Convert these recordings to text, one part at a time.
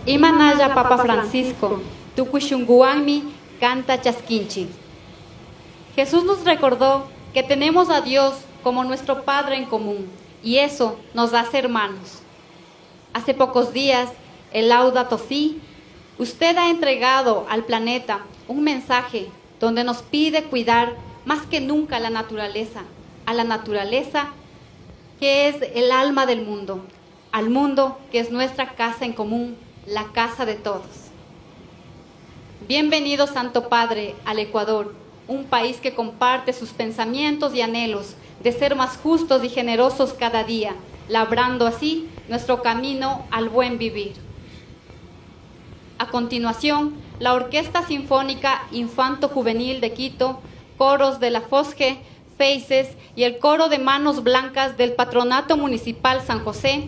Imanaya Papa Francisco, Tukushunguanmi canta chasquinchi. Jesús nos recordó que tenemos a Dios como nuestro Padre en común y eso nos hace hermanos. Hace pocos días, el Laudato Si, usted ha entregado al planeta un mensaje donde nos pide cuidar más que nunca a la naturaleza que es el alma del mundo, al mundo que es nuestra casa en común, la casa de todos. Bienvenido, Santo Padre, al Ecuador, un país que comparte sus pensamientos y anhelos de ser más justos y generosos cada día, labrando así nuestro camino al buen vivir. A continuación, la Orquesta Sinfónica Infanto Juvenil de Quito, coros de la FOSGE, FACES y el coro de Manos Blancas del Patronato Municipal San José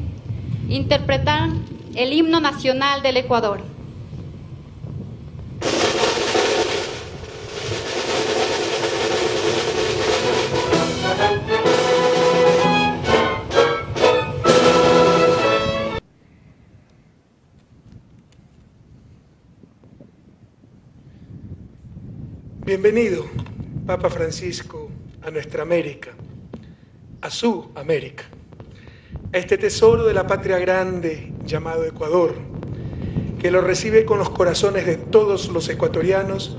interpretan el himno nacional del Ecuador. Bienvenido, Papa Francisco, a nuestra América, a su América, a este tesoro de la patria grande llamado Ecuador, que lo recibe con los corazones de todos los ecuatorianos,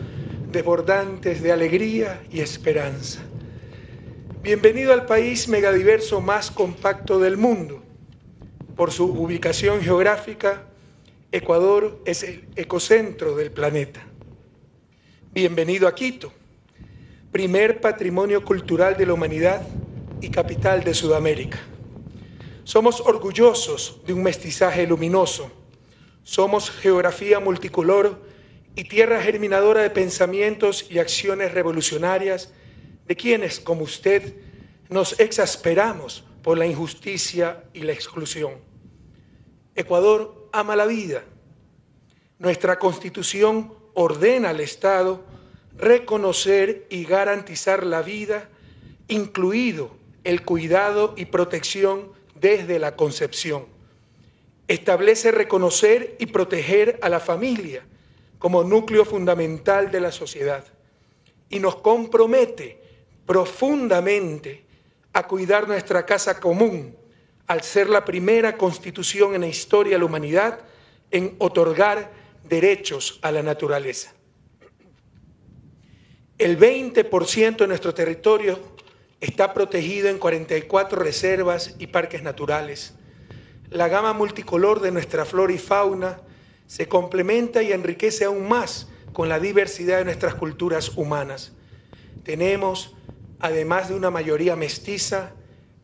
desbordantes de alegría y esperanza. Bienvenido al país megadiverso más compacto del mundo. Por su ubicación geográfica, Ecuador es el ecocentro del planeta. Bienvenido a Quito, primer patrimonio cultural de la humanidad y capital de Sudamérica. Somos orgullosos de un mestizaje luminoso. Somos geografía multicolor y tierra germinadora de pensamientos y acciones revolucionarias de quienes, como usted, nos exasperamos por la injusticia y la exclusión. Ecuador ama la vida. Nuestra Constitución ordena al Estado reconocer y garantizar la vida, incluido el cuidado y protección desde la concepción. Establece reconocer y proteger a la familia como núcleo fundamental de la sociedad y nos compromete profundamente a cuidar nuestra casa común al ser la primera constitución en la historia de la humanidad en otorgar derechos a la naturaleza. El 20% de nuestro territorio está protegido en 44 reservas y parques naturales. La gama multicolor de nuestra flora y fauna se complementa y enriquece aún más con la diversidad de nuestras culturas humanas. Tenemos, además de una mayoría mestiza,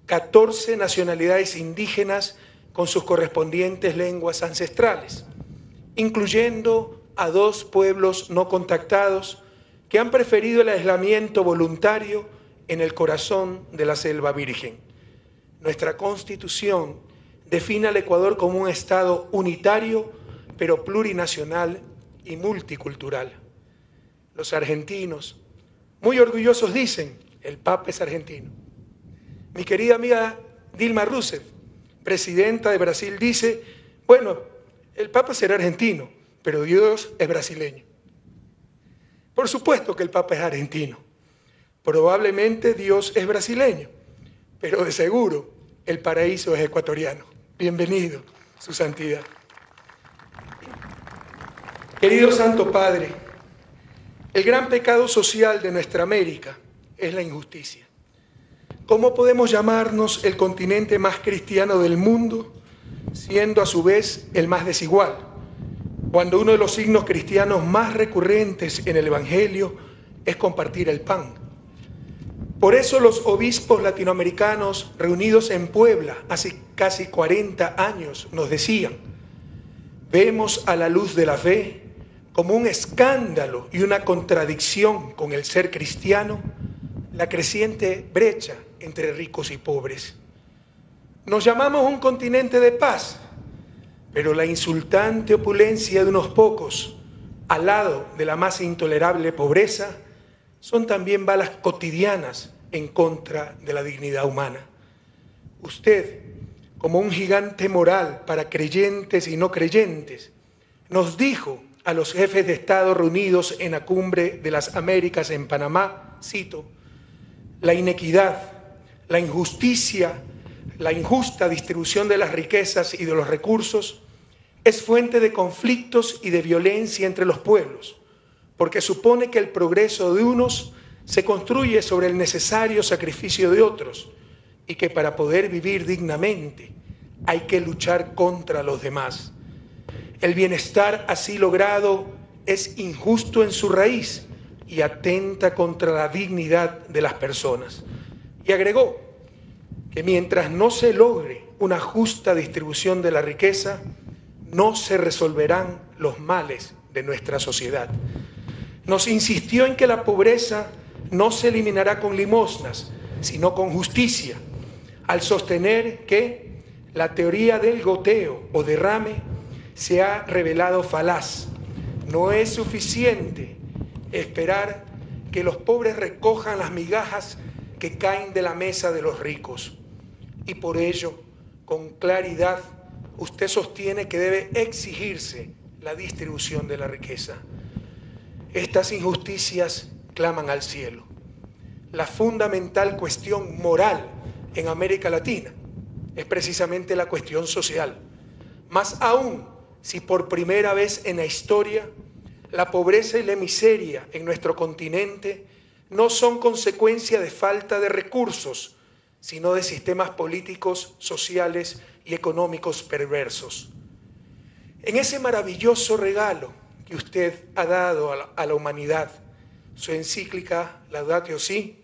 14 nacionalidades indígenas con sus correspondientes lenguas ancestrales, incluyendo a 2 pueblos no contactados que han preferido el aislamiento voluntario en el corazón de la selva virgen. Nuestra Constitución define al Ecuador como un Estado unitario, pero plurinacional y multicultural. Los argentinos, muy orgullosos, dicen, el Papa es argentino. Mi querida amiga Dilma Rousseff, presidenta de Brasil, dice, bueno, el Papa será argentino, pero Dios es brasileño. Por supuesto que el Papa es argentino. Probablemente Dios es brasileño, pero de seguro el paraíso es ecuatoriano. Bienvenido, su santidad. Querido Santo Padre, el gran pecado social de nuestra América es la injusticia. ¿Cómo podemos llamarnos el continente más cristiano del mundo, siendo a su vez el más desigual, cuando uno de los signos cristianos más recurrentes en el Evangelio es compartir el pan? Por eso los obispos latinoamericanos reunidos en Puebla hace casi 40 años nos decían: vemos a la luz de la fe como un escándalo y una contradicción con el ser cristiano la creciente brecha entre ricos y pobres. Nos llamamos un continente de paz, pero la insultante opulencia de unos pocos, al lado de la más intolerable pobreza, son también balas cotidianas en contra de la dignidad humana. Usted, como un gigante moral para creyentes y no creyentes, nos dijo a los jefes de Estado reunidos en la Cumbre de las Américas en Panamá, cito, la inequidad, la injusticia, la injusta distribución de las riquezas y de los recursos es fuente de conflictos y de violencia entre los pueblos, porque supone que el progreso de unos se construye sobre el necesario sacrificio de otros y que para poder vivir dignamente hay que luchar contra los demás. El bienestar así logrado es injusto en su raíz y atenta contra la dignidad de las personas. Y agregó que mientras no se logre una justa distribución de la riqueza, no se resolverán los males de nuestra sociedad. Nos insistió en que la pobreza no se eliminará con limosnas, sino con justicia, al sostener que la teoría del goteo o derrame se ha revelado falaz. No es suficiente esperar que los pobres recojan las migajas que caen de la mesa de los ricos. Y por ello, con claridad, usted sostiene que debe exigirse la distribución de la riqueza. Estas injusticias claman al cielo. La fundamental cuestión moral en América Latina es precisamente la cuestión social. Más aún, si por primera vez en la historia la pobreza y la miseria en nuestro continente no son consecuencia de falta de recursos, sino de sistemas políticos, sociales y económicos perversos. En ese maravilloso regalo que usted ha dado a la humanidad, su encíclica Laudatio Si,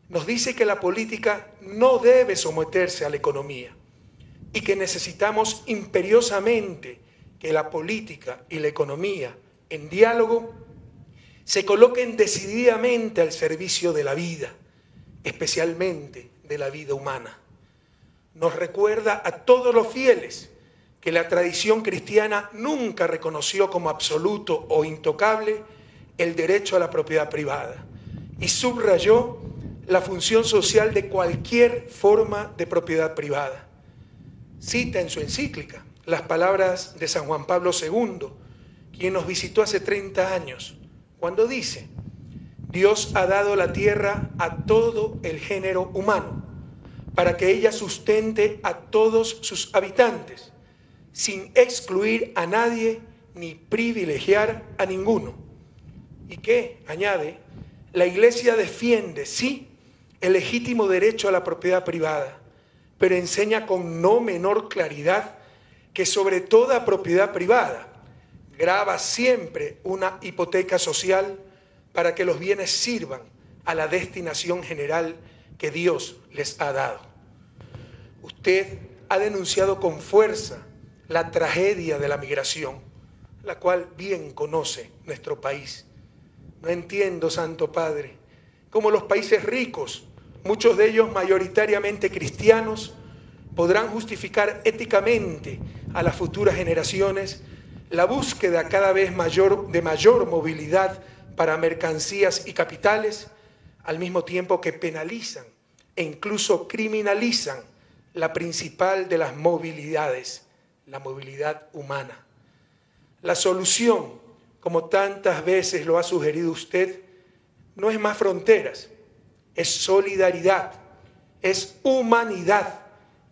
nos dice que la política no debe someterse a la economía y que necesitamos imperiosamente que la política y la economía, en diálogo, se coloquen decididamente al servicio de la vida, especialmente de la vida humana. Nos recuerda a todos los fieles que la tradición cristiana nunca reconoció como absoluto o intocable el derecho a la propiedad privada y subrayó la función social de cualquier forma de propiedad privada. Cita en su encíclica las palabras de San Juan Pablo II, quien nos visitó hace 30 años, cuando dice: Dios ha dado la tierra a todo el género humano, para que ella sustente a todos sus habitantes, sin excluir a nadie ni privilegiar a ninguno. Y que, añade, la Iglesia defiende, sí, el legítimo derecho a la propiedad privada, pero enseña con no menor claridad que sobre toda propiedad privada grava siempre una hipoteca social para que los bienes sirvan a la destinación general que Dios les ha dado. Usted ha denunciado con fuerza la tragedia de la migración, la cual bien conoce nuestro país. No entiendo, Santo Padre, cómo los países ricos, muchos de ellos mayoritariamente cristianos, podrán justificar éticamente a las futuras generaciones la búsqueda cada vez de mayor movilidad para mercancías y capitales, al mismo tiempo que penalizan e incluso criminalizan la principal de las movilidades, la movilidad humana. La solución, como tantas veces lo ha sugerido usted, no es más fronteras, es solidaridad, es humanidad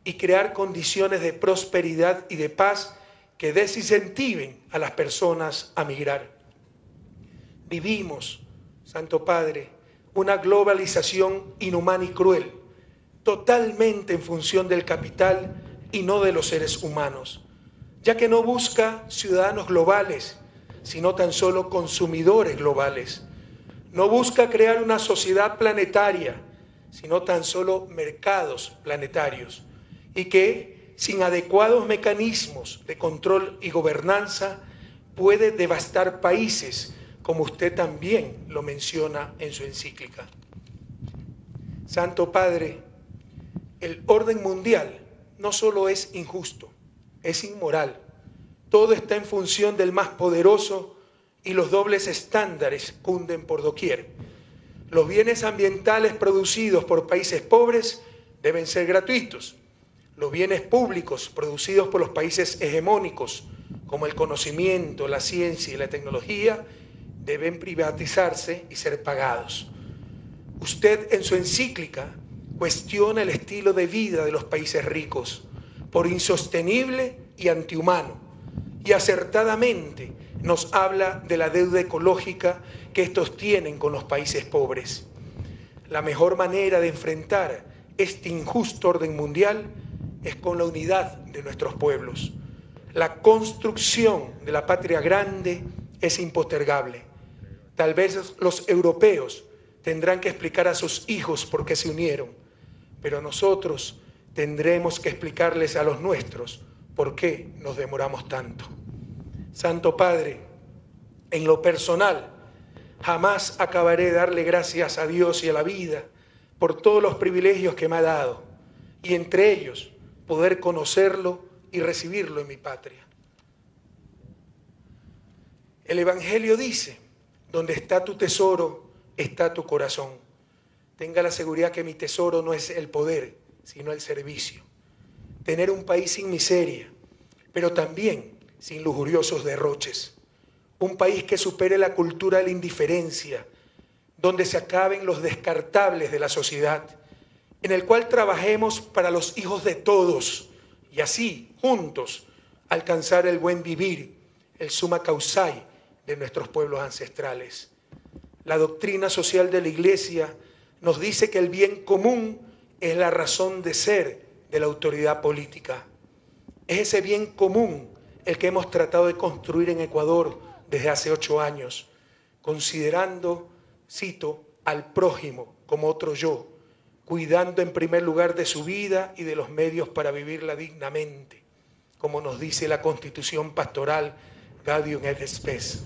y crear condiciones de prosperidad y de paz que desincentiven a las personas a migrar. Vivimos, Santo Padre, una globalización inhumana y cruel, totalmente en función del capital y no de los seres humanos, ya que no busca ciudadanos globales, sino tan solo consumidores globales. No busca crear una sociedad planetaria, sino tan solo mercados planetarios, y que, sin adecuados mecanismos de control y gobernanza, puede devastar países, como usted también lo menciona en su encíclica. Santo Padre, el orden mundial no solo es injusto, es inmoral. Todo está en función del más poderoso y los dobles estándares cunden por doquier. Los bienes ambientales producidos por países pobres deben ser gratuitos. Los bienes públicos producidos por los países hegemónicos, como el conocimiento, la ciencia y la tecnología, deben privatizarse y ser pagados. Usted en su encíclica cuestiona el estilo de vida de los países ricos por insostenible y antihumano, y acertadamente nos habla de la deuda ecológica que estos tienen con los países pobres. La mejor manera de enfrentar este injusto orden mundial es con la unidad de nuestros pueblos. La construcción de la patria grande es impostergable. Tal vez los europeos tendrán que explicar a sus hijos por qué se unieron, pero nosotros tendremos que explicarles a los nuestros por qué nos demoramos tanto. Santo Padre, en lo personal, jamás acabaré de darle gracias a Dios y a la vida por todos los privilegios que me ha dado, y entre ellos poder conocerlo y recibirlo en mi patria. El Evangelio dice: donde está tu tesoro, está tu corazón. Tenga la seguridad que mi tesoro no es el poder, sino el servicio. Tener un país sin miseria, pero también sin lujuriosos derroches. Un país que supere la cultura de la indiferencia, donde se acaben los descartables de la sociedad, en el cual trabajemos para los hijos de todos y así, juntos, alcanzar el buen vivir, el summa causae de nuestros pueblos ancestrales. La doctrina social de la Iglesia nos dice que el bien común es la razón de ser de la autoridad política. Es ese bien común el que hemos tratado de construir en Ecuador desde hace 8 años, considerando, cito, al prójimo como otro yo, cuidando en primer lugar de su vida y de los medios para vivirla dignamente, como nos dice la Constitución Pastoral Gaudium et Spes.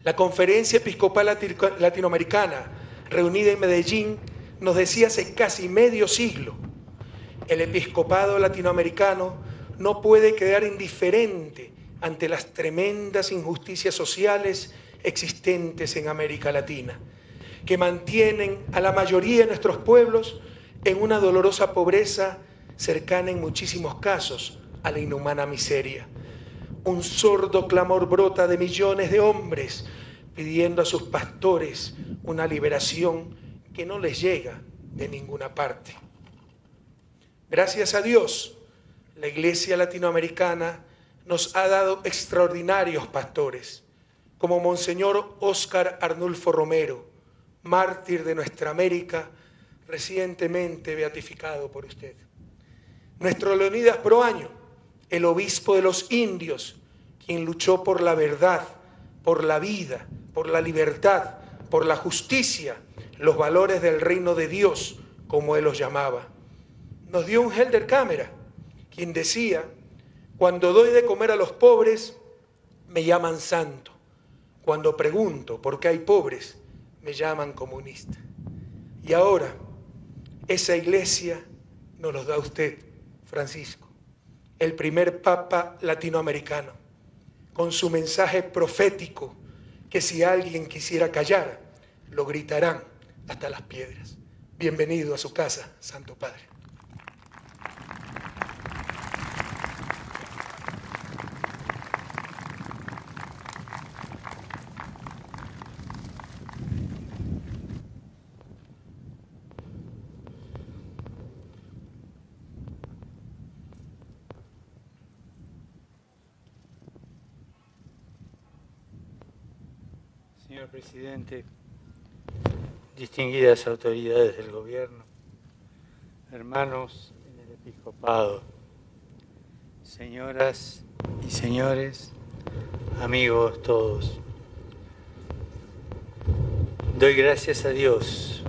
La Conferencia Episcopal Latinoamericana, reunida en Medellín, nos decía hace casi medio siglo: el episcopado latinoamericano no puede quedar indiferente ante las tremendas injusticias sociales existentes en América Latina, que mantienen a la mayoría de nuestros pueblos en una dolorosa pobreza cercana en muchísimos casos a la inhumana miseria. Un sordo clamor brota de millones de hombres pidiendo a sus pastores una liberación que no les llega de ninguna parte. Gracias a Dios, la Iglesia latinoamericana nos ha dado extraordinarios pastores, como Monseñor Óscar Arnulfo Romero, mártir de nuestra América, recientemente beatificado por usted. Nuestro Leonidas Proaño, el obispo de los indios, quien luchó por la verdad, por la vida, por la libertad, por la justicia, los valores del reino de Dios, como él los llamaba. Nos dio un Helder Cámara, quien decía: cuando doy de comer a los pobres, me llaman santo. Cuando pregunto por qué hay pobres, me llaman comunista. Y ahora, esa iglesia nos los da usted, Francisco, el primer papa latinoamericano, con su mensaje profético, que si alguien quisiera callar, lo gritarán hasta las piedras. Bienvenido a su casa, Santo Padre. Señor Presidente, distinguidas autoridades del Gobierno, hermanos en el Episcopado, señoras y señores, amigos todos, doy gracias a Dios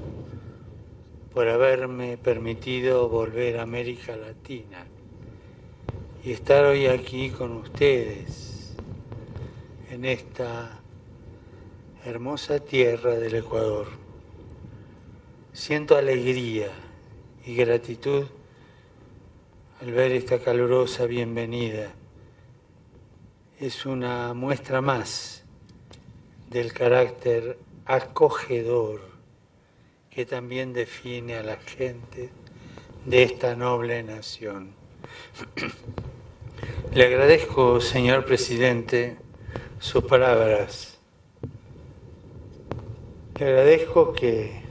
por haberme permitido volver a América Latina y estar hoy aquí con ustedes en esta hermosa tierra del Ecuador. Siento alegría y gratitud al ver esta calurosa bienvenida. Es una muestra más del carácter acogedor que también define a la gente de esta noble nación. Le agradezco, señor presidente, sus palabras. Le agradezco que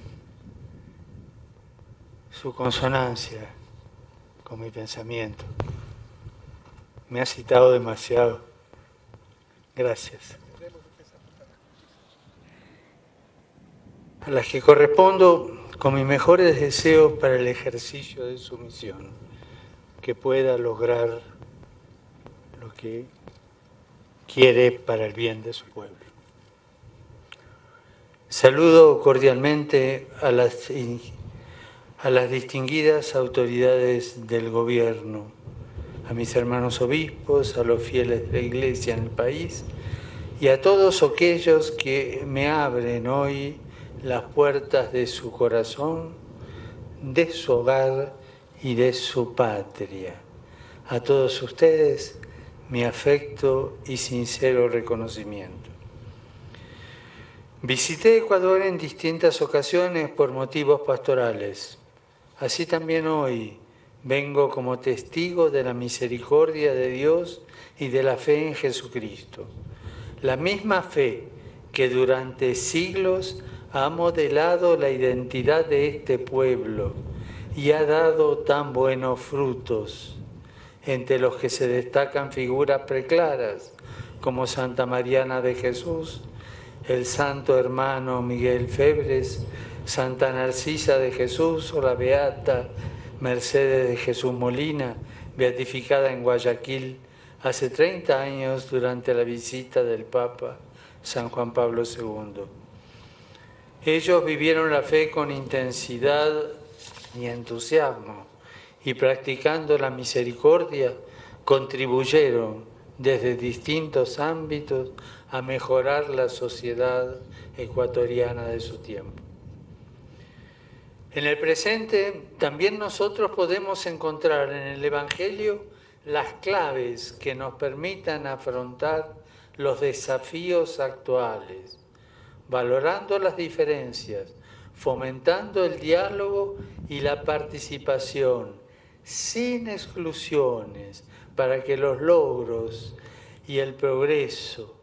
su consonancia con mi pensamiento. Me ha citado demasiado. Gracias. A las que correspondo con mis mejores deseos para el ejercicio de su misión, que pueda lograr lo que quiere para el bien de su pueblo. Saludo cordialmente a las distinguidas autoridades del gobierno, a mis hermanos obispos, a los fieles de la Iglesia en el país y a todos aquellos que me abren hoy las puertas de su corazón, de su hogar y de su patria. A todos ustedes, mi afecto y sincero reconocimiento. Visité Ecuador en distintas ocasiones por motivos pastorales. Así también hoy vengo como testigo de la misericordia de Dios y de la fe en Jesucristo. La misma fe que durante siglos ha modelado la identidad de este pueblo y ha dado tan buenos frutos, entre los que se destacan figuras preclaras como Santa Mariana de Jesús, el santo hermano Miguel Febres, Santa Narcisa de Jesús o la beata Mercedes de Jesús Molina, beatificada en Guayaquil hace 30 años durante la visita del Papa San Juan Pablo II. Ellos vivieron la fe con intensidad y entusiasmo y practicando la misericordia contribuyeron desde distintos ámbitos a mejorar la sociedad ecuatoriana de su tiempo. En el presente también nosotros podemos encontrar en el Evangelio las claves que nos permitan afrontar los desafíos actuales, valorando las diferencias, fomentando el diálogo y la participación, sin exclusiones, para que los logros y el progreso,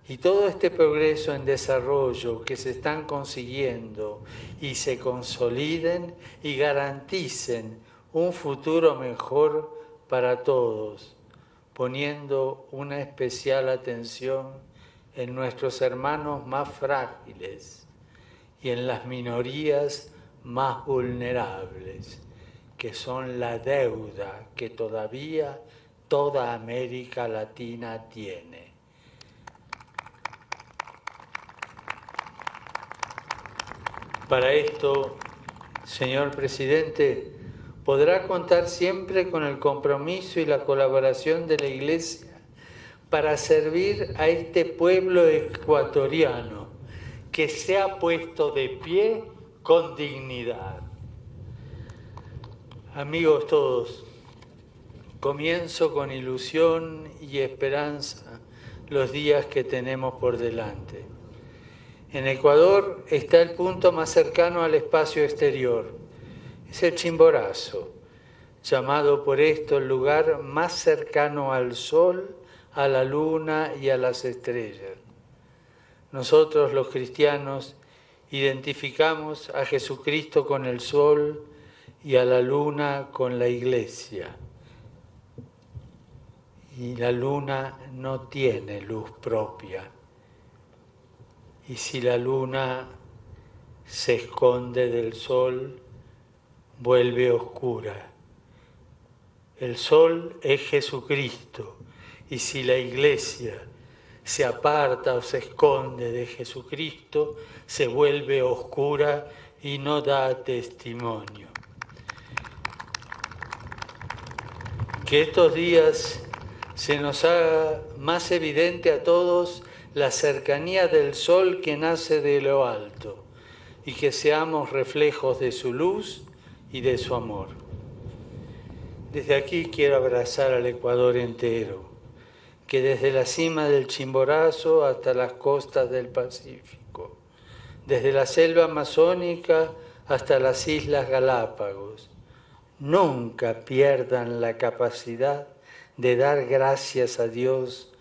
y todo este progreso en desarrollo que se están consiguiendo y se consoliden y garanticen un futuro mejor para todos, poniendo una especial atención en nuestros hermanos más frágiles y en las minorías más vulnerables, que son la deuda que todavía toda América Latina tiene. Para esto, señor presidente, podrá contar siempre con el compromiso y la colaboración de la Iglesia para servir a este pueblo ecuatoriano que se ha puesto de pie con dignidad. Amigos todos, comienzo con ilusión y esperanza los días que tenemos por delante. En Ecuador está el punto más cercano al espacio exterior. Es el Chimborazo, llamado por esto el lugar más cercano al Sol, a la Luna y a las estrellas. Nosotros los cristianos identificamos a Jesucristo con el Sol y a la Luna con la Iglesia. Y la Luna no tiene luz propia. Y si la Luna se esconde del Sol, vuelve oscura. El Sol es Jesucristo, y si la Iglesia se aparta o se esconde de Jesucristo, se vuelve oscura y no da testimonio. Que estos días se nos haga más evidente a todos la cercanía del Sol que nace de lo alto y que seamos reflejos de su luz y de su amor. Desde aquí quiero abrazar al Ecuador entero, que desde la cima del Chimborazo hasta las costas del Pacífico, desde la selva amazónica hasta las Islas Galápagos, nunca pierdan la capacidad de dar gracias a Dios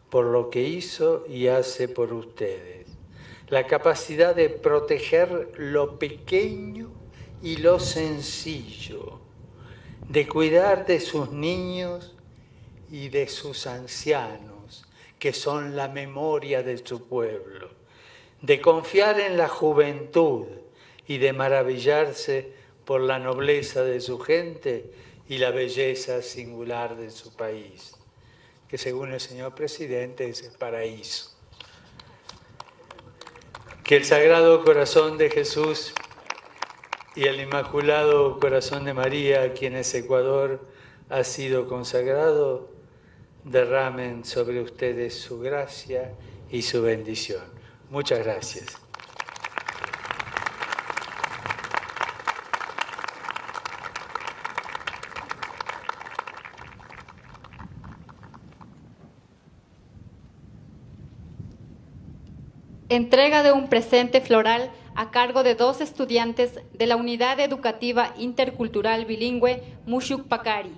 por lo que hizo y hace por ustedes. La capacidad de proteger lo pequeño y lo sencillo, de cuidar de sus niños y de sus ancianos, que son la memoria de su pueblo, de confiar en la juventud y de maravillarse por la nobleza de su gente y la belleza singular de su país, que según el señor presidente es el paraíso. Que el Sagrado Corazón de Jesús y el Inmaculado Corazón de María, a quienes Ecuador ha sido consagrado, derramen sobre ustedes su gracia y su bendición. Muchas gracias. Entrega de un presente floral a cargo de 2 estudiantes de la Unidad Educativa Intercultural Bilingüe Mushuk Pakari.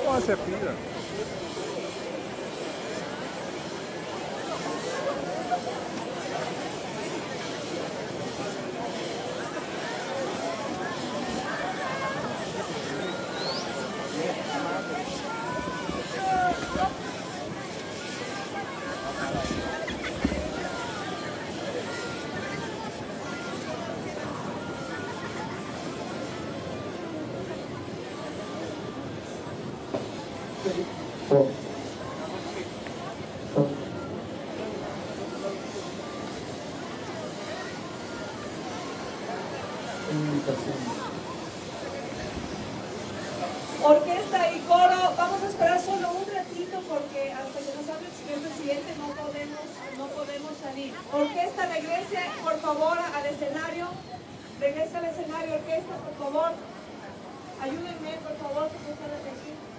¿Cómo hace fila? salir. Orquesta, regrese por favor al escenario. Regrese al escenario, orquesta, por favor. Ayúdenme, por favor, que se quede aquí.